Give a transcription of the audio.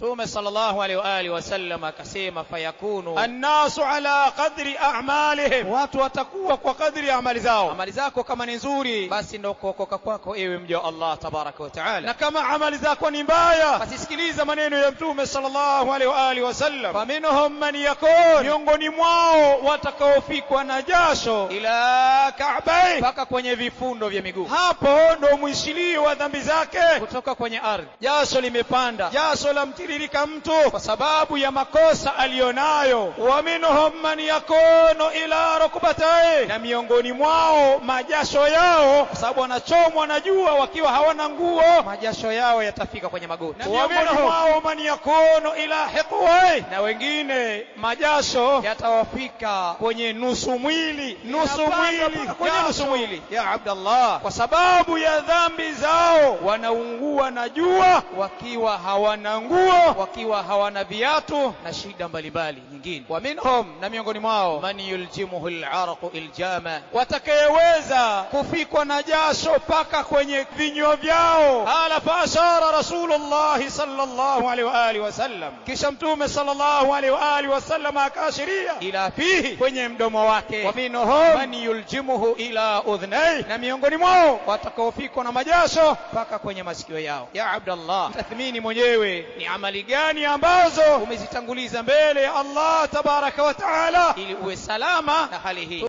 Mtume sallallahu alaihi wa alihi wasallam akasema fayakunu annasu ala qadri a'malihim, watu watakuwa kwa kadri ya amali zao. Amali zako kama ni nzuri, basi ndio kuokoka kwako ewe mja wa Allah tabaraka wa taala, na kama amali zako ni mbaya, basi sikiliza maneno ya Mtume sallallahu alaihi wa alihi wasallam, faminhum man yakun, miongoni mwao watakaofikwa na jasho ila ka'bai, mpaka kwenye vifundo vya miguu. Hapo ndo mwishilio wa dhambi zake, kutoka kwenye ardhi. Jasho limepanda, jasho la mtiririka mtu kwa sababu ya makosa alionayo. Wa minhum man yakunu ila rukbatai, na miongoni mwao majasho yao, kwa sababu wanachomwa na jua wakiwa hawana nguo, majasho yao yatafika kwenye magoti. Wa minhum mwao man yakunu ila hiqwai, na wengine majasho yatawafika kwenye nusu mwili, kwenye nusu mwili. Ya Abdallah, kwa sababu ya dhambi zao wanaungua na jua wakiwa hawana nguo, wakiwa hawana viatu na shida mbalimbali nyingine. Wa minhum, na miongoni mwao, man yuljimuhu al-araqu iljama, watakayeweza kufikwa na jasho paka kwenye vinywa vyao. Ala fa ashara Rasulullah sallallahu alaihi wa alihi wasallam, kisha Mtume sallallahu alaihi wa alihi wasallam akaashiria ila fihi, kwenye mdomo wake. Wa minhum man yuljimuhu ila udhnai, na miongoni mwao watakaofikwa na majasho paka kwenye masikio yao. Ya Abdallah, tathmini mwenyewe ni amali gani ambazo umezitanguliza mbele ya Allah tabaraka wa taala ili uwe salama na hali hii.